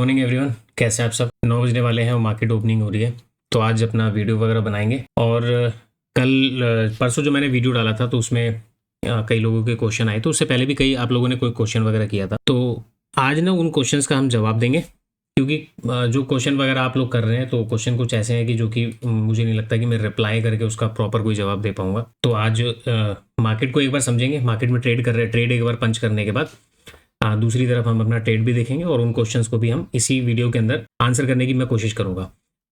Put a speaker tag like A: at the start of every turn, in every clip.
A: Morning everyone, कैसे हैं आप सब। 9 बजने वाले हैं और मार्केट ओपनिंग हो रही है, तो आज अपना वीडियो वगैरह बनाएंगे। और कल परसों जो मैंने वीडियो डाला था तो उसमें कई लोगों के क्वेश्चन आए, तो उससे पहले भी कई आप लोगों ने कोई क्वेश्चन वगैरह किया था, तो आज ना उन क्वेश्चंस का हम जवाब देंगे। क्योंकि जो क्वेश्चन वगैरह आप लोग कर रहे हैं तो क्वेश्चन कुछ ऐसे हैं कि जो कि मुझे नहीं लगता कि मैं रिप्लाई करके उसका प्रॉपर कोई जवाब दे पाऊंगा। तो आज मार्केट को एक बार समझेंगे, मार्केट में ट्रेड कर रहे हैं, ट्रेड एक बार पंच करने के बाद दूसरी तरफ हम अपना ट्रेड भी देखेंगे और उन क्वेश्चंस को भी हम इसी वीडियो के अंदर आंसर करने की मैं कोशिश करूंगा।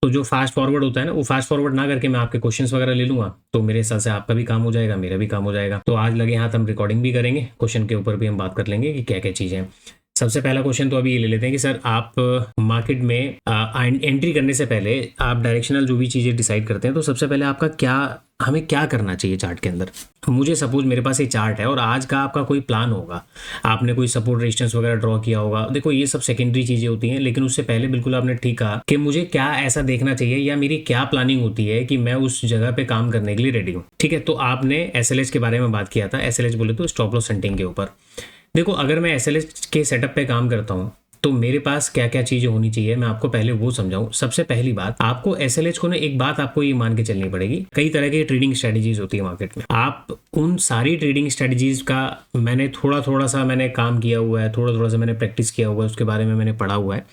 A: तो जो फास्ट फॉरवर्ड होता है ना, वो फास्ट फॉरवर्ड ना करके मैं आपके क्वेश्चंस वगैरह ले लूंगा, तो मेरे हिसाब से आपका भी काम हो जाएगा, मेरा भी काम हो जाएगा। तो आज लगे हाथ हम रिकॉर्डिंग भी करेंगे, क्वेश्चन के ऊपर भी हम बात कर लेंगे कि क्या क्या चीज़ें हैं। सबसे पहला क्वेश्चन तो अभी ये ले लेते हैं कि सर आप मार्केट में एंट्री करने से पहले आप डायरेक्शनल जो भी चीज़ें डिसाइड करते हैं, तो सबसे पहले आपका हमें क्या करना चाहिए चार्ट के अंदर। मुझे सपोज मेरे पास ये चार्ट है और आज का आपका कोई प्लान होगा, आपने कोई सपोर्ट रेजिस्टेंस वगैरह ड्रॉ किया होगा। देखो ये सब सेकेंडरी चीज़ें होती हैं, लेकिन उससे पहले बिल्कुल आपने ठीक कहा कि मुझे क्या ऐसा देखना चाहिए या मेरी क्या प्लानिंग होती है कि मैं उस जगह पे काम करने के लिए रेडी हूँ। ठीक है, तो आपने SLH के बारे में बात किया था। SLH बोले तो स्टॉप लॉस हंटिंग के ऊपर। देखो अगर मैं SLH के सेटअप पे काम करता हूँ तो मेरे पास क्या क्या चीज़ें होनी चाहिए, मैं आपको पहले वो समझाऊं। सबसे पहली बात, आपको SLH को ना एक बात आपको ये मान के चलनी पड़ेगी, कई तरह की ट्रेडिंग स्ट्रेटजीज होती है मार्केट में। आप उन सारी ट्रेडिंग स्ट्रेटजीज का मैंने थोड़ा सा मैंने काम किया हुआ है, थोड़ा सा मैंने प्रैक्टिस किया हुआ है, उसके बारे में मैंने पढ़ा हुआ है।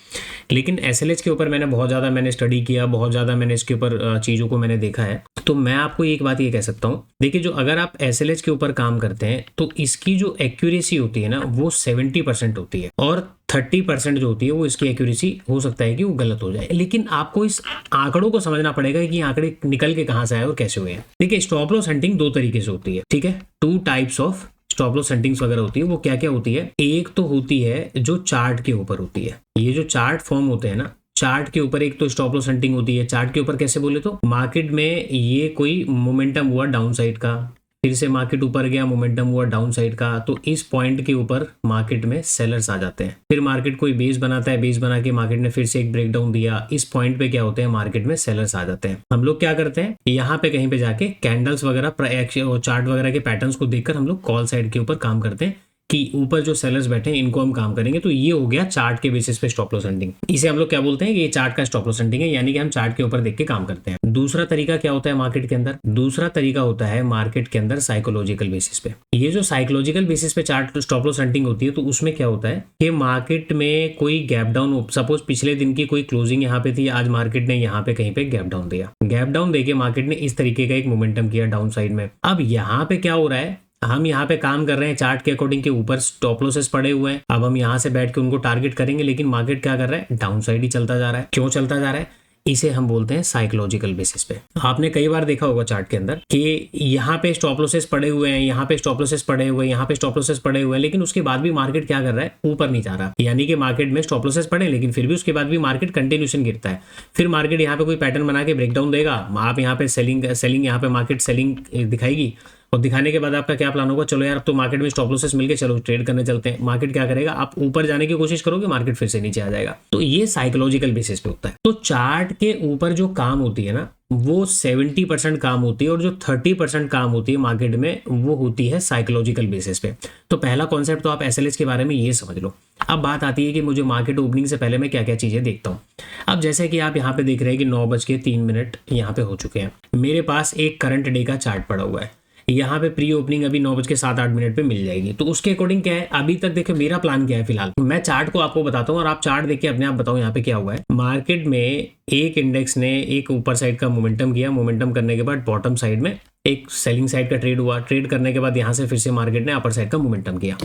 A: लेकिन SLH के ऊपर मैंने बहुत ज़्यादा मैंने स्टडी किया, बहुत ज़्यादा मैंने इसके ऊपर चीज़ों को मैंने देखा है। तो मैं आपको एक बात ये कह सकता हूँ, देखिए जो अगर आप SLH के ऊपर काम करते हैं तो इसकी जो एक्यूरेसी होती है ना वो 70% होती है, और 30% जो होती है वो इसकी एक्यूरेसी हो सकता है कि वो गलत हो जाए। लेकिन आपको इस आंकड़ों को समझना पड़ेगा कि आंकड़े निकल के कहाँ से आए और कैसे हुए हैं। देखिए स्टॉप लॉस हंटिंग दो तरीके से होती है, ठीक है। 2 types of stop loss hauntings वगैरह होती है। वो क्या क्या होती है, एक तो होती है जो चार्ट के ऊपर होती है। ये जो चार्ट फॉर्म होते हैं ना, चार्ट के ऊपर एक तो स्टॉप लॉस हंटिंग होती है। चार्ट के ऊपर कैसे बोले तो मार्केट में ये कोई मोमेंटम हुआ डाउन साइड का, फिर से मार्केट ऊपर गया, मोमेंटम हुआ डाउन साइड का, तो इस पॉइंट के ऊपर मार्केट में सेलर्स आ जाते हैं। फिर मार्केट कोई बेस बनाता है, बेस बना के मार्केट ने फिर से एक ब्रेकडाउन दिया, इस पॉइंट पे क्या होते हैं, मार्केट में सेलर्स आ जाते हैं। हम लोग क्या करते हैं, यहाँ पे कहीं पे जाके कैंडल्स वगैरह चार्ट वगैरह के पैटर्न्स को देखकर हम लोग कॉल साइड के ऊपर काम करते हैं कि ऊपर जो सेलर्स बैठे हैं इनको हम काम करेंगे। तो ये हो गया चार्ट के बेसिस पे स्टॉप लॉस हंटिंग। इसे हम लोग क्या बोलते हैं कि ये चार्ट का स्टॉप लॉस हंटिंग है, यानी कि हम चार्ट के ऊपर देख के काम करते हैं। दूसरा तरीका क्या होता है मार्केट के अंदर, दूसरा तरीका होता है मार्केट के अंदर साइकोलॉजिकल बेसिस पे। ये जो साइकोलॉजिकल बेसिस पे चार्ट स्टॉप लॉस हंटिंग होती है, तो उसमें क्या होता है कि मार्केट में कोई गैप डाउन, सपोज पिछले दिन की कोई क्लोजिंग यहाँ पे थी, आज मार्केट ने यहाँ पे कहीं पे गैप डाउन दिया, गैप डाउन देके मार्केट ने इस तरीके का एक मोमेंटम किया डाउन साइड में। अब यहाँ पे क्या हो रहा है, हम यहाँ पे काम कर रहे हैं चार्ट के अकॉर्डिंग के ऊपर स्टॉप लॉसेस पड़े हुए हैं। अब हम यहाँ से बैठ के उनको टारगेट करेंगे, लेकिन मार्केट क्या कर रहा है, डाउन साइड ही चलता जा रहा है। क्यों चलता जा रहा है, इसे हम बोलते हैं साइकोलॉजिकल बेसिस पे। आपने कई बार देखा होगा चार्ट के अंदर कि यहाँ पे स्टॉप लॉसेस पड़े हुए हैं, यहाँ पे स्टॉप लॉसेस पड़े हुए हैं, यहाँ पे स्टॉप लॉसेस पड़े हुए हैं, लेकिन उसके बाद भी मार्केट क्या कर रहा है, ऊपर नहीं जा रहा। यानी कि मार्केट में स्टॉप लॉसेस पड़े, लेकिन फिर भी उसके बाद भी मार्केट कंटिन्यूशन गिरता है। फिर मार्केट यहाँ पे कोई पैटर्न बना के ब्रेकडाउन देगा, आप यहाँ पे सेलिंग यहाँ पे मार्केट सेलिंग दिखाएगी, और दिखाने के बाद आपका क्या प्लान होगा, चलो यार अब तो मार्केट में स्टॉप लॉसेस मिल के चलो ट्रेड करने चलते हैं। मार्केट क्या करेगा, आप ऊपर जाने की कोशिश करोगे, मार्केट फिर से नीचे आ जाएगा। तो ये साइकोलॉजिकल बेसिस पे होता है। तो चार्ट के ऊपर जो काम होती है ना वो 70% काम होती है, और जो 30% काम होती है मार्केट में वो होती है साइकोलॉजिकल बेसिस पे। तो पहला कॉन्सेप्ट तो आप SLH के बारे में ये समझ लो। अब बात आती है कि मुझे मार्केट ओपनिंग से पहले मैं क्या क्या चीजें देखता हूँ। अब जैसे कि आप यहाँ पे देख रहे हैं कि 9:03 यहाँ पे हो चुके हैं, मेरे पास एक करंट डे का चार्ट पड़ा हुआ है। यहाँ पे प्री ओपनिंग अभी 9:07-8 पे मिल जाएगी। तो उसके अकॉर्डिंग क्या है, अभी तक देखो मेरा प्लान क्या है, फिलहाल मैं चार्ट को आपको बताता हूँ और आप चार्ट देख के अपने आप बताओ यहाँ पे क्या हुआ है। मार्केट में एक इंडेक्स ने एक ऊपर साइड का मोमेंटम किया, मोमेंटम करने के बाद बॉटम साइड में एक सेलिंग साइड का ट्रेड हुआ, ट्रेड करने के बाद यहाँ से फिर से मार्केट ने अपर साइड का मोमेंटम किया।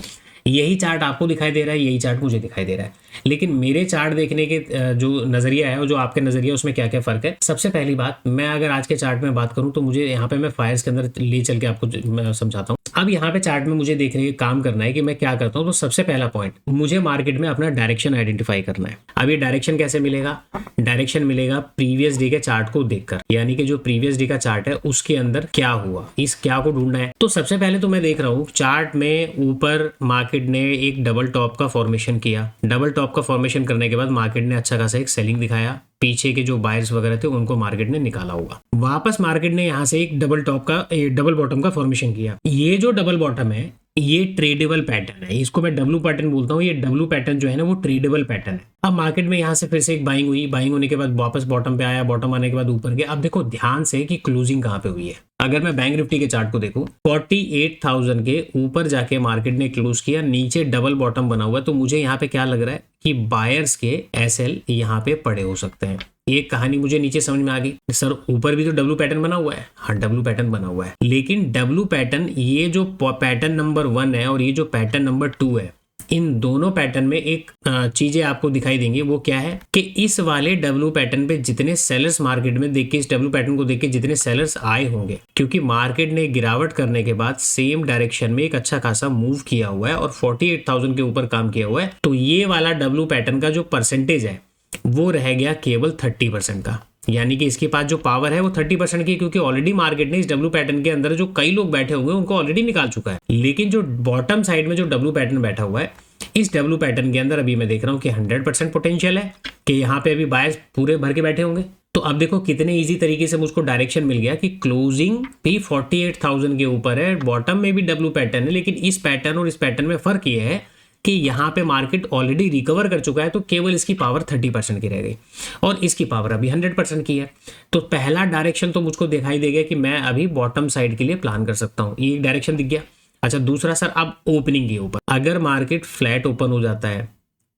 A: यही चार्ट आपको दिखाई दे रहा है, यही चार्ट मुझे दिखाई दे रहा है। लेकिन मेरे चार्ट देखने के जो नजरिया है और जो आपके नजरिया उसमें क्या क्या फर्क है। सबसे पहली बात, मैं अगर आज के चार्ट में बात करूं तो मुझे यहाँ पे मैं फायर्स के अंदर ले चल के आपको समझाता हूँ। अब यहाँ पे चार्ट में मुझे देखने के काम करना है कि मैं क्या करता हूँ। तो सबसे पहला पॉइंट, मुझे मार्केट में अपना डायरेक्शन आइडेंटिफाई करना है। अब ये डायरेक्शन कैसे मिलेगा, डायरेक्शन मिलेगा प्रीवियस डे के चार्ट को देखकर, यानी कि जो प्रीवियस डे का चार्ट है उसके अंदर क्या हुआ, इस क्या को ढूंढना है। तो सबसे पहले तो मैं देख रहा हूँ चार्ट में ऊपर मार्केट ने एक डबल टॉप का फॉर्मेशन किया। डबल टॉप का फॉर्मेशन करने के बाद मार्केट ने अच्छा खासा एक सेलिंग दिखाया, पीछे के जो बायर्स वगैरह थे उनको मार्केट ने निकाला होगा। वापस मार्केट ने यहाँ से एक डबल बॉटम का फॉर्मेशन किया। ये जो डबल बॉटम है ये ट्रेडेबल पैटर्न है, इसको मैं डब्लू पैटर्न बोलता हूँ। ये डब्लू पैटर्न जो है ना वो ट्रेडेबल पैटर्न है। अब मार्केट में यहाँ से फिर से एक बाइंग हुई, बाइंग होने के बाद वापस बॉटम पे आया, बॉटम आने के बाद ऊपर गया। अब देखो ध्यान से कि क्लोजिंग कहाँ पे हुई है। अगर मैं बैंक निफ्टी के चार्ट को देखूं 48,000 के ऊपर जाके मार्केट ने क्लोज किया, नीचे डबल बॉटम बना हुआ है, तो मुझे यहाँ पे क्या लग रहा है कि बायर्स के एसएल यहाँ पे पड़े हो सकते हैं। एक कहानी मुझे नीचे समझ में आ गई, सर ऊपर भी तो डब्लू पैटर्न बना हुआ है। हाँ डब्लू पैटर्न बना हुआ है, लेकिन डब्लू पैटर्न ये जो पैटर्न नंबर 1 है और ये जो पैटर्न नंबर 2 है, इन दोनों पैटर्न में एक चीजें आपको दिखाई देंगी। वो क्या है कि इस वाले डब्लू पैटर्न पे जितने सेलर्स मार्केट में देख के, इस डब्लू पैटर्न को देख के जितने सेलर्स आए होंगे, क्योंकि मार्केट ने गिरावट करने के बाद सेम डायरेक्शन में एक अच्छा खासा मूव किया हुआ है और 48,000 के ऊपर काम किया हुआ है, तो ये वाला डब्लू पैटर्न का जो परसेंटेज है वो रह गया केवल 30% का। यानी कि इसके पास जो पावर है वो 30% की, क्योंकि ऑलरेडी मार्केट ने इस डब्लू पैटर्न के अंदर जो कई लोग बैठे हुए हैं उनको ऑलरेडी निकाल चुका है। लेकिन जो बॉटम साइड में जो डब्लू पैटर्न बैठा हुआ है, इस डब्लू पैटर्न के अंदर अभी मैं देख रहा हूं कि 100% पोटेंशियल है कि यहाँ पे अभी बायर्स पूरे भर के बैठे होंगे। तो अब देखो कितने इजी तरीके से मुझको डायरेक्शन मिल गया कि क्लोजिंग भी 48,000 के ऊपर है, बॉटम में भी डब्लू पैटर्न है, लेकिन इस पैटर्न और इस पैटर्न में फर्क ये है कि यहाँ पे मार्केट ऑलरेडी रिकवर कर चुका है, तो केवल इसकी पावर 30% की रह गई और इसकी पावर अभी 100% की है। तो पहला डायरेक्शन तो मुझको दिखाई देगा कि मैं अभी बॉटम साइड के लिए प्लान कर सकता हूँ, ये एक डायरेक्शन दिख गया। अच्छा दूसरा सर, अब ओपनिंग के ऊपर अगर मार्केट फ्लैट ओपन हो जाता है,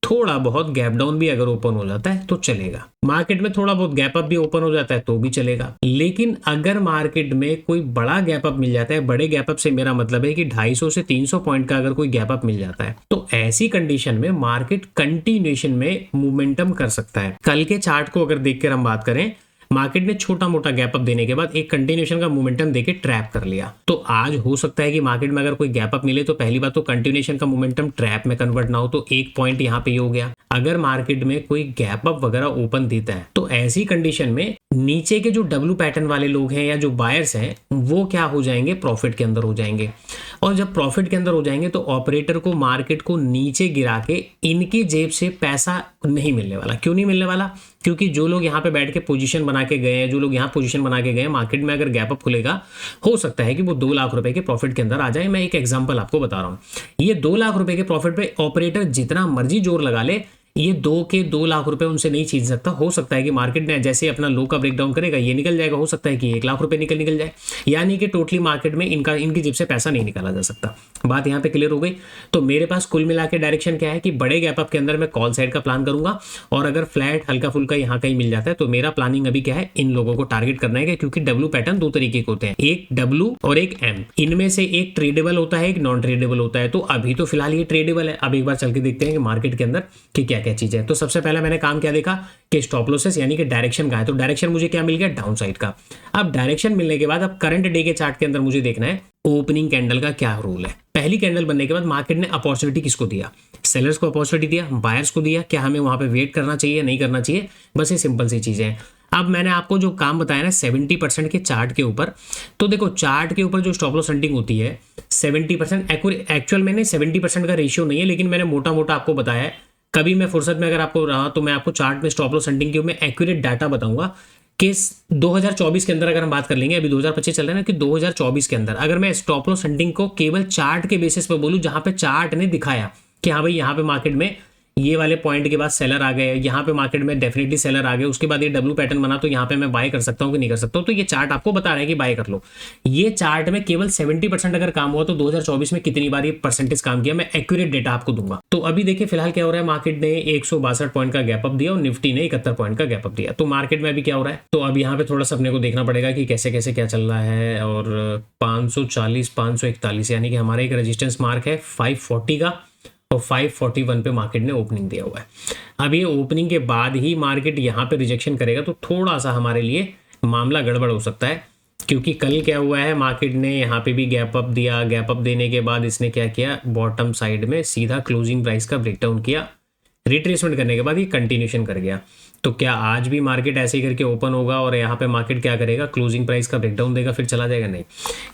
A: थोड़ा बहुत गैप डाउन भी अगर ओपन हो जाता है तो चलेगा, मार्केट में थोड़ा बहुत गैप अप भी ओपन हो जाता है तो भी चलेगा। लेकिन अगर मार्केट में कोई बड़ा गैप अप मिल जाता है, बड़े गैप अप से मेरा मतलब है कि 250 से 300 पॉइंट का अगर कोई गैप अप मिल जाता है, तो ऐसी कंडीशन में मार्केट कंटिन्यूएशन में मोमेंटम कर सकता है। कल के चार्ट को अगर देखकर हम बात करें, मार्केट ने छोटा मोटा गैप अप देने के बाद एक कंटिन्यूएशन का मोमेंटम देके ट्रैप कर लिया। तो आज हो सकता है कि मार्केट में अगर कोई गैप अप मिले तो पहली बात तो कंटिन्यूएशन का मोमेंटम ट्रैप में कन्वर्ट ना हो, तो एक पॉइंट यहाँ पे हो गया। अगर मार्केट में कोई गैप अप वगैरह ओपन देता है तो ऐसी कंडीशन में नीचे के जो डब्लू पैटर्न वाले लोग हैं या जो बायर्स हैं वो क्या हो जाएंगे, प्रॉफिट के अंदर हो जाएंगे। और जब प्रॉफिट के अंदर हो जाएंगे तो ऑपरेटर को मार्केट को नीचे गिरा के इनकी जेब से पैसा नहीं मिलने वाला। क्यों नहीं मिलने वाला? क्योंकि जो लोग यहाँ पे बैठ के पोजीशन बना के गए हैं, जो लोग यहाँ पोजीशन बना के गए हैं, मार्केट में अगर गैप अप खुलेगा हो सकता है कि वो 2 लाख रुपए के प्रॉफिट के अंदर आ जाए। मैं एक एग्जांपल आपको बता रहा हूँ, ये 2 लाख रुपए के प्रॉफिट पे ऑपरेटर जितना मर्जी जोर लगा ले, ये 2 लाख रुपए उनसे नहीं छीन सकता। हो सकता है कि मार्केट ने जैसे अपना लो का ब्रेकडाउन करेगा ये निकल जाएगा, हो सकता है कि 1 लाख रुपए निकल जाए, यानी कि टोटली मार्केट में इनकी जेब से पैसा नहीं निकाला जा सकता। बात यहाँ पे क्लियर हो गई। तो मेरे पास कुल मिला के डायरेक्शन क्या है कि बड़े गैप अप के अंदर मैं कॉल साइड का प्लान करूंगा, और अगर फ्लैट हल्का फुल्का यहाँ कहीं मिल जाता है तो मेरा प्लानिंग अभी क्या है, इन लोगों को टारगेट करना है। क्योंकि डब्लू पैटर्न 2 तरीके के होते हैं, एक डब्लू और एक एम। इनमें से एक ट्रेडेबल होता है, एक नॉन ट्रेडेबल होता है। तो अभी तो फिलहाल ये ट्रेडेबल है। अब एक बार चल के देखते हैं कि मार्केट के अंदर कि क्या क्या चीज है। तो सबसे पहला मैंने काम क्या देखा कि स्टॉप लॉसेस यानी कि डायरेक्शन का है। तो डायरेक्शन मुझे क्या मिल गया, डाउन साइड का। अब डायरेक्शन मिलने के बाद अब करंट डे के चार्ट के अंदर मुझे देखना है ओपनिंग कैंडल का क्या रूल है। पहली कैंडल बनने के बाद मार्केट ने अपॉर्चुनिटी किसको दिया, सेलर्स को अपॉर्चुनिटी दिया, बायर्स को दिया। क्या हमें वहां पे वेट करना चाहिए, नहीं करना चाहिए, बस ये सिंपल सी चीजें हैं। अब मैंने आपको जो काम बताया ना 70% के चार्ट के ऊपर, तो देखो चार्ट के ऊपर जो स्टॉप लॉस हंटिंग होती है 70% एक्चुअल में 70% का रेशियो नहीं है, लेकिन मैंने मोटा मोटा आपको बताया है। कभी मैं फुर्सत में अगर आपको रहा तो मैं आपको चार्ट में स्टॉप लॉस हंटिंग के मैं एक्यूरेट डाटा बताऊंगा कि 2024 के अंदर अगर हम बात कर लेंगे, अभी 2025 चल रहा है ना, कि 2024 के अंदर अगर मैं स्टॉप लॉस हंटिंग को केवल चार्ट के बेसिस पे बोलूं, जहां पे चार्ट ने दिखाया कि हाँ भाई यहाँ पे मार्केट में ये वाले पॉइंट के बाद सेलर आ गए, यहाँ पे मार्केट में डेफिनेटली सेलर आ गए, उसके बाद ये डब्लू पैटर्न बना तो यहाँ पे मैं बाय कर सकता हूँ कि नहीं कर सकता हूँ, तो ये चार्ट आपको बता रहा है कि बाय कर लो। ये चार्ट में केवल 70% अगर काम हुआ तो 2024 में कितनी बार ये परसेंटेज काम किया, मैं एक्यूरेट डेटा आपको दूंगा। तो अभी देखिए फिलहाल क्या हो रहा है, मार्केट ने 162 पॉइंट का गैप अप दिया और निफ्टी ने 71 पॉइंट का गैप अप दिया। तो मार्केट में अभी क्या हो रहा है, तो अब यहाँ पे थोड़ा सा अपने को देखना पड़ेगा कि कैसे कैसे क्या चल रहा है। और 540 541 यानी कि हमारा एक रेजिस्टेंस मार्क है 540 का, और 541 पे मार्केट ने ओपनिंग दिया हुआ है। अब ये ओपनिंग के बाद ही मार्केट यहाँ पे रिजेक्शन करेगा तो थोड़ा सा हमारे लिए मामला गड़बड़ हो सकता है। क्योंकि कल क्या हुआ है, मार्केट ने यहाँ पे भी गैप अप दिया, गैप अप देने के बाद इसने क्या किया, बॉटम साइड में सीधा क्लोजिंग प्राइस का ब्रेकडाउन किया, रिट्रेसमेंट करने के बाद ये कंटिन्यूशन कर गया। तो क्या आज भी मार्केट ऐसे ही करके ओपन होगा और यहाँ पे मार्केट क्या करेगा, क्लोजिंग प्राइस का ब्रेकडाउन देगा फिर चला जाएगा? नहीं,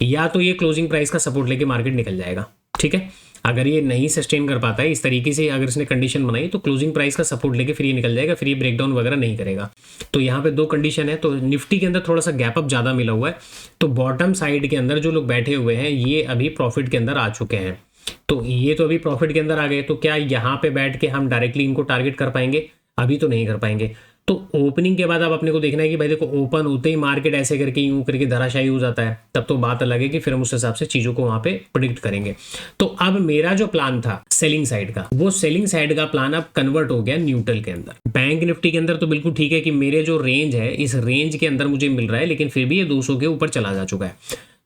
A: या तो ये क्लोजिंग प्राइस का सपोर्ट लेके मार्केट निकल जाएगा। ठीक है, अगर ये नहीं सस्टेन कर पाता है इस तरीके से, अगर इसने कंडीशन बनाई तो क्लोजिंग प्राइस का सपोर्ट लेके फिर ये निकल जाएगा, फिर ये ब्रेकडाउन वगैरह नहीं करेगा। तो यहाँ पे 2 कंडीशन है। तो निफ्टी के अंदर थोड़ा सा गैप अप ज्यादा मिला हुआ है, तो बॉटम साइड के अंदर जो लोग बैठे हुए हैं ये अभी प्रॉफिट के अंदर आ चुके हैं। तो ये तो अभी प्रॉफिट के अंदर आ गए, तो क्या यहाँ पे बैठ के हम डायरेक्टली इनको टारगेट कर पाएंगे? अभी तो नहीं कर पाएंगे। तो ओपनिंग के बाद अब अपने को देखना है कि भाई देखो ओपन होते ही मार्केट ऐसे करके यूं करके धराशायी हो जाता है, तब तो बात अलग है कि फिर हम उस हिसाब से चीजों को वहां पे प्रिडिक्ट करेंगे। तो अब मेरा जो प्लान था सेलिंग साइड का, वो सेलिंग साइड का प्लान अब कन्वर्ट हो गया न्यूट्रल के अंदर। बैंक निफ्टी के अंदर तो बिल्कुल ठीक है कि मेरे जो रेंज है इस रेंज के अंदर मुझे मिल रहा है, लेकिन फिर भी ये 200 के ऊपर चला जा चुका है।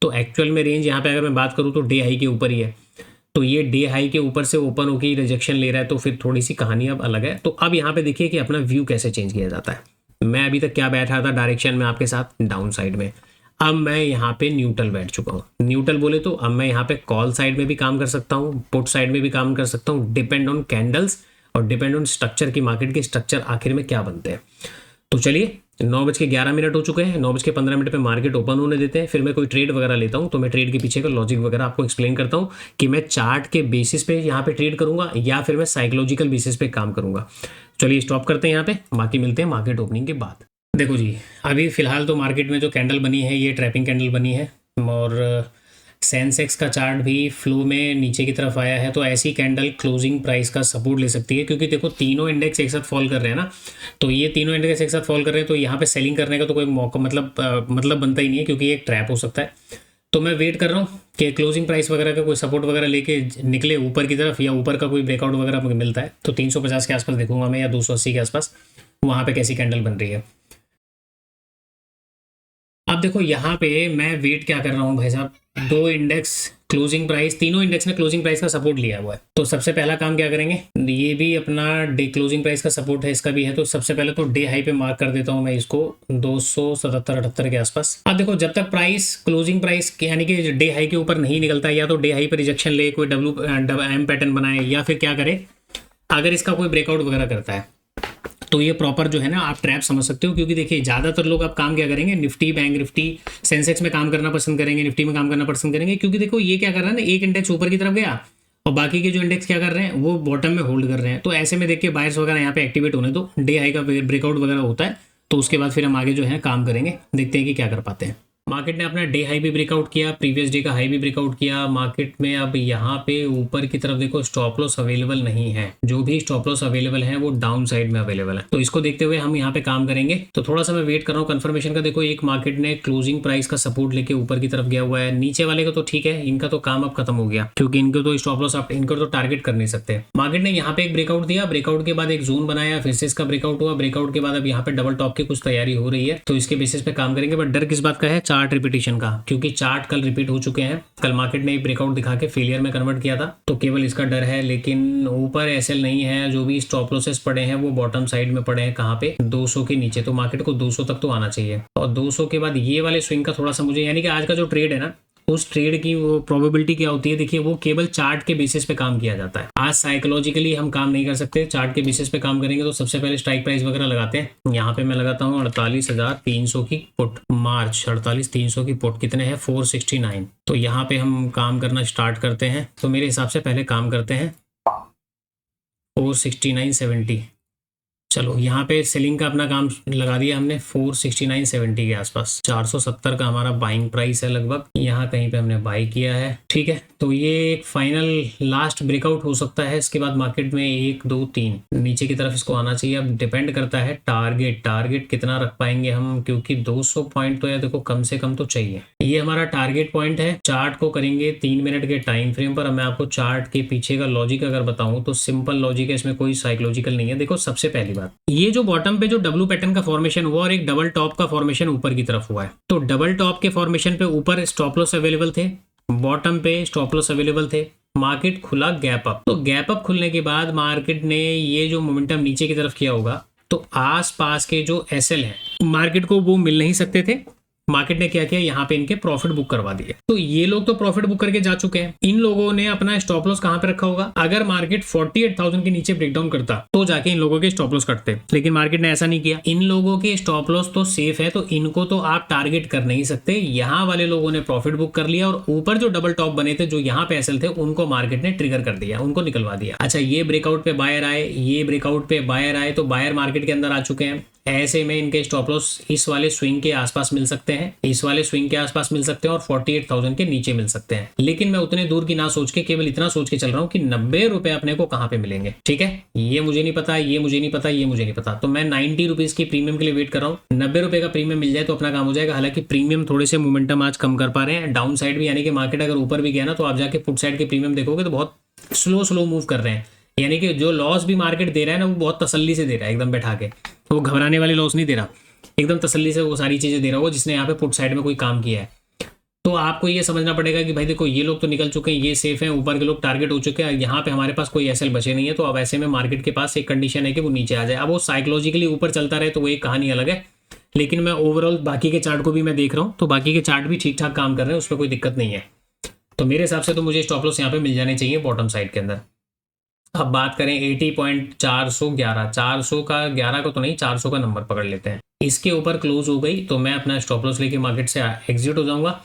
A: तो एक्चुअल में रेंज यहाँ पे अगर मैं बात करूँ तो डे हाई के ऊपर ही है, तो ये डे हाई के ऊपर से ओपन होकर रिजेक्शन ले रहा है, तो फिर थोड़ी सी कहानी अब अलग है। तो अब यहाँ पे देखिए कि अपना व्यू कैसे चेंज किया जाता है। मैं अभी तक क्या बैठा था डायरेक्शन में आपके साथ डाउन साइड में, अब मैं यहाँ पे न्यूट्रल बैठ चुका हूँ। न्यूट्रल बोले तो अब मैं यहाँ पे कॉल साइड में भी काम कर सकता हूँ, पुट साइड में भी काम कर सकता हूँ, डिपेंड ऑन कैंडल्स और डिपेंड ऑन स्ट्रक्चर की, मार्केट के स्ट्रक्चर आखिर में क्या बनते हैं। तो चलिए 9:11 हो चुके हैं, 9:15 पे मार्केट ओपन होने देते हैं, फिर मैं कोई ट्रेड वगैरह लेता हूँ। तो मैं ट्रेड के पीछे का लॉजिक वगैरह आपको एक्सप्लेन करता हूँ कि मैं चार्ट के बेसिस पे यहाँ पे ट्रेड करूंगा या फिर मैं साइकोलॉजिकल बेसिस पे काम करूंगा। चलिए स्टॉप करते हैं यहाँ पे, बाकी मिलते हैं मार्केट ओपनिंग के बाद। देखो जी, अभी फिलहाल तो मार्केट में जो कैंडल बनी है ये ट्रैपिंग कैंडल बनी है, और सेंसेक्स का चार्ट भी फ्लो में नीचे की तरफ आया है। तो ऐसी कैंडल क्लोजिंग प्राइस का सपोर्ट ले सकती है, क्योंकि देखो तीनों इंडेक्स एक साथ फॉल कर रहे हैं ना, तो ये तीनों इंडेक्स एक साथ फॉल कर रहे हैं, तो यहाँ पे सेलिंग करने का तो कोई मौका मतलब बनता ही नहीं है, क्योंकि ये एक ट्रैप हो सकता है। तो मैं वेट कर रहा हूँ कि क्लोजिंग प्राइस वगैरह का कोई सपोर्ट वगैरह लेके निकले ऊपर की तरफ, या ऊपर का कोई ब्रेकआउट वगैरह मुझे मिलता है तो 350 के आसपास देखूंगा मैं, या 280 के आसपास, वहाँ पे कैसी कैंडल बन रही है। अब देखो यहाँ पे मैं वेट क्या कर रहा हूँ भाई साहब, दो इंडेक्स क्लोजिंग प्राइस, तीनों इंडेक्स ने क्लोजिंग प्राइस का सपोर्ट लिया हुआ है। तो सबसे पहला काम क्या करेंगे, ये भी अपना डे क्लोजिंग प्राइस का सपोर्ट है, इसका भी है। तो सबसे पहले तो डे हाई पे मार्क कर देता हूँ मैं इसको 277-78 के आसपास। अब देखो जब तक प्राइस क्लोजिंग प्राइस यानी कि डे हाई के ऊपर नहीं निकलता, या तो डे हाई पर रिजेक्शन ले, कोई WM पैटर्न बनाए, या फिर क्या करे, अगर इसका कोई ब्रेकआउट वगैरह करता है तो ये प्रॉपर जो है ना आप ट्रैप समझ सकते हो। क्योंकि देखिए ज़्यादातर लोग अब काम क्या करेंगे, निफ्टी, बैंक निफ्टी, सेंसेक्स में काम करना पसंद करेंगे, निफ्टी में काम करना पसंद करेंगे, क्योंकि देखो ये क्या कर रहा है ना, एक इंडेक्स ऊपर की तरफ गया और बाकी के जो इंडेक्स क्या कर रहे हैं वो बॉटम में होल्ड कर रहे हैं। तो ऐसे में देखिए बायर्स वगैरह यहाँ पे एक्टिवेट होने दो, डे हाई का ब्रेकआउट वगैरह होता है, तो उसके बाद फिर हम आगे जो है काम करेंगे, देखते हैं कि क्या कर पाते हैं। मार्केट ने अपना डे हाई भी ब्रेकआउट किया, प्रीवियस डे का हाई भी ब्रेकआउट किया। मार्केट में अब यहाँ पे ऊपर की तरफ देखो स्टॉप लॉस अवेलेबल नहीं है, जो भी स्टॉप लॉस अवेलेबल है वो डाउन साइड में अवेलेबल है। तो इसको देखते हुए हम यहाँ पे काम करेंगे। तो थोड़ा सा मैं वेट कर रहा हूँ कंफर्मेशन का। देखो एक मार्केट ने क्लोजिंग प्राइस का सपोर्ट लेके ऊपर की तरफ गया हुआ है, नीचे वाले का तो ठीक है, इनका तो काम अब खत्म हो गया, क्योंकि इनको तो स्टॉप लॉस आप इनको तो टारगेट कर नहीं सकते। मार्केट ने यहाँ पे एक ब्रेकआउट दिया, ब्रेकआउट के बाद एक जोन बनाया, फिर से इसका ब्रेकआउट हुआ, ब्रेकआउट के बाद अब यहाँ पे डबल टॉप की कुछ तैयारी हो रही है, तो इसके बेसिस पे काम करेंगे। बट डर किस बात का है, चार्ट रिपीटेशन का, क्योंकि चार्ट कल रिपीट हो चुके हैं। कल मार्केट ने एक ब्रेकआउट दिखा के फेलियर में कन्वर्ट किया था, तो केवल इसका डर है। लेकिन ऊपर एसएल नहीं है, जो भी स्टॉप लॉसेस पड़े हैं वो बॉटम साइड में पड़े हैं, कहाँ पे 200 के नीचे। तो मार्केट को 200 तक तो आना चाहिए, और 200 के बाद ये वाले स्विंग का थोड़ा सा मुझे, यानी कि आज का जो ट्रेड है ना, उस ट्रेड की वो प्रोबेबिलिटी क्या होती है, देखिए वो केवल चार्ट के बेसिस पे काम किया जाता है। आज साइकोलॉजिकली हम काम नहीं कर सकते, चार्ट के बेसिस पे काम करेंगे। तो सबसे पहले स्ट्राइक प्राइस वगैरह लगाते हैं। यहाँ पे मैं लगाता हूँ 48,300 की पुट, मार्च 48,300 की पुट, कितने हैं 469। तो यहाँ पे हम काम करना स्टार्ट करते हैं। तो मेरे हिसाब से पहले काम करते हैं 469.70। चलो यहाँ पे सेलिंग का अपना काम लगा दिया हमने 469.70 के आसपास। 470 का हमारा बाइंग प्राइस है लगभग, यहाँ कहीं पे हमने बाई किया है, ठीक है। तो ये एक फाइनल लास्ट ब्रेकआउट हो सकता है। इसके बाद मार्केट में 1 2 3 नीचे की तरफ इसको आना चाहिए। अब डिपेंड करता है टारगेट कितना रख पाएंगे हम, क्योंकि 200 पॉइंट तो या देखो कम से कम तो चाहिए। ये हमारा टारगेट पॉइंट है। चार्ट को करेंगे 3 मिनट के टाइम फ्रेम पर। मैं आपको चार्ट के पीछे का लॉजिक अगर बताऊं तो सिंपल लॉजिक है, इसमें कोई साइकोलॉजिकल नहीं है। देखो सबसे पहली बात, ये जो बॉटम पे जो डब्ल्यू पैटर्न का फॉर्मेशन हुआ और एक डबल टॉप का फॉर्मेशन ऊपर की तरफ हुआ है, तो डबल टॉप के फॉर्मेशन पे ऊपर स्टॉप लॉस अवेलेबल थे, बॉटम पे स्टॉप लॉस अवेलेबल थे। मार्केट खुला गैप अप, तो गैप अप खुलने के बाद मार्केट ने ये जो मोमेंटम नीचे की तरफ किया होगा, तो आसपास के जो एसएल है मार्केट को वो मिल नहीं सकते थे। मार्केट ने क्या किया, यहाँ पे इनके प्रॉफिट बुक करवा दिए। तो ये लोग तो प्रॉफिट बुक करके जा चुके हैं। इन लोगों ने अपना स्टॉप लॉस कहां पे रखा होगा, अगर मार्केट 48,000 के नीचे ब्रेकडाउन करता तो जाके इन लोगों के स्टॉप लॉस कटते, लेकिन मार्केट ने ऐसा नहीं किया। इन लोगों के स्टॉप लॉस तो सेफ है, तो इनको तो आप टारगेट कर नहीं सकते। यहाँ वाले लोगों ने प्रॉफिट बुक कर लिया, और ऊपर जो डबल टॉप बने थे, जो यहाँ पे एसएल थे, उनको मार्केट ने ट्रिगर कर दिया, उनको निकलवा दिया। अच्छा, ये ब्रेकआउट पे बायर आए, ये ब्रेकआउट पे बायर आए, तो बायर मार्केट के अंदर आ चुके हैं। ऐसे में इनके स्टॉप लॉस इस वाले स्विंग के आसपास मिल सकते हैं, इस वाले स्विंग के आसपास मिल सकते हैं और 48,000 के नीचे मिल सकते हैं। लेकिन मैं उतने दूर की ना सोच के केवल इतना सोच के चल रहा हूँ कि 90 रुपए अपने को कहाँ पे मिलेंगे। ठीक है, ये मुझे नहीं पता, ये मुझे नहीं पता, ये मुझे नहीं पता, तो मैं 90 रुपीज की प्रीमियम के लिए वेट कर रहा हूँ। 90 रुपए का प्रीमियम मिल जाए तो अपना काम हो जाएगा। हालांकि प्रीमियम थोड़े से मोमेंटम आज कम कर पा रहे हैं, डाउन साइड भी, यानी कि मार्केट अगर ऊपर भी गया ना तो आप जाके पुट साइड के प्रीमियम देखोगे तो बहुत स्लो मूव कर रहे हैं। यानी कि जो लॉस भी मार्केट दे रहा है ना वो बहुत तसल्ली से दे रहा है, एकदम बैठा के, वो घबराने वाली लॉस नहीं दे रहा, एकदम तसल्ली से वो सारी चीजें दे रहा है वो जिसने यहाँ पे पुट साइड में कोई काम किया है। तो आपको ये समझना पड़ेगा कि भाई देखो ये लोग तो निकल चुके हैं, ये सेफ हैं, ऊपर के लोग टारगेट हो चुके हैं, यहाँ पे हमारे पास कोई एसएल बचे नहीं है। तो अब ऐसे में मार्केट के पास एक कंडीशन है कि वो नीचे आ जाए। अब वो साइकोलॉजिकली ऊपर चलता रहे तो वो एक कहानी अलग है, लेकिन मैं ओवरऑल बाकी के चार्ट को भी मैं देख रहा हूँ तो बाकी के चार्ट भी ठीक ठाक काम कर रहे हैं, उस पर कोई दिक्कत नहीं है। तो मेरे हिसाब से तो मुझे स्टॉप लॉस यहाँ पे मिल जाने चाहिए बॉटम साइड के अंदर। अब बात करें 80.411, 400 का 11 को तो नहीं, 400 का नंबर पकड़ लेते हैं। इसके ऊपर क्लोज हो गई तो मैं अपना स्टॉप लॉस लेके मार्केट से एग्जिट हो जाऊंगा।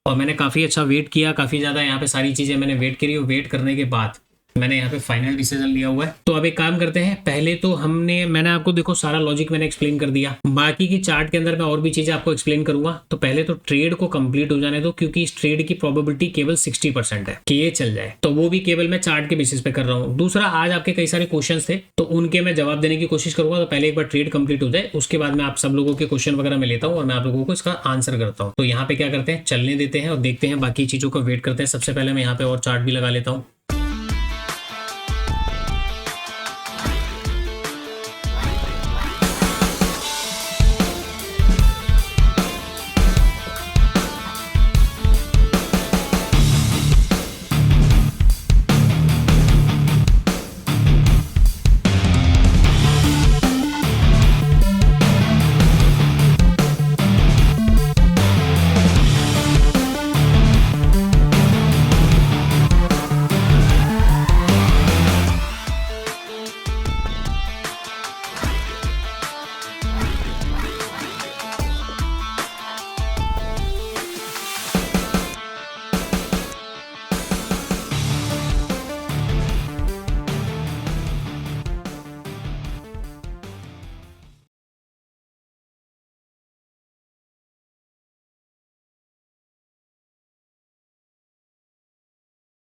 A: और मैंने काफ़ी अच्छा वेट किया, काफ़ी ज़्यादा यहाँ पे सारी चीज़ें मैंने वेट करी और वेट करने के बाद मैंने यहाँ पे फाइनल डिसीजन लिया हुआ है। तो अब एक काम करते हैं, पहले तो मैंने आपको देखो सारा लॉजिक मैंने एक्सप्लेन कर दिया, बाकी की चार्ट के अंदर मैं और भी चीजें आपको एक्सप्लेन करूंगा। तो पहले तो ट्रेड को कंप्लीट हो जाने दो, क्योंकि इस ट्रेड की प्रोबेबिलिटी केवल 60% है कि ये चल जाए, तो वो भी केवल मैं चार्ट के बेसिस पे कर रहा हूँ। दूसरा, आज आपके कई सारे क्वेश्चन थे तो उनके मैं जवाब देने की कोशिश करूंगा। तो पहले एक बार ट्रेड कंप्लीट हो जाए, उसके बाद मैं आप सब लोगों के क्वेश्चन वगैरह में लेता हूँ और मैं आप लोगों को इसका आंसर करता हूँ। तो यहाँ पे क्या करते हैं, चलने देते हैं और देखते हैं, बाकी चीजों को वेट करते हैं। सबसे पहले मैं यहाँ पे और चार्ट भी लगा लेता हूँ।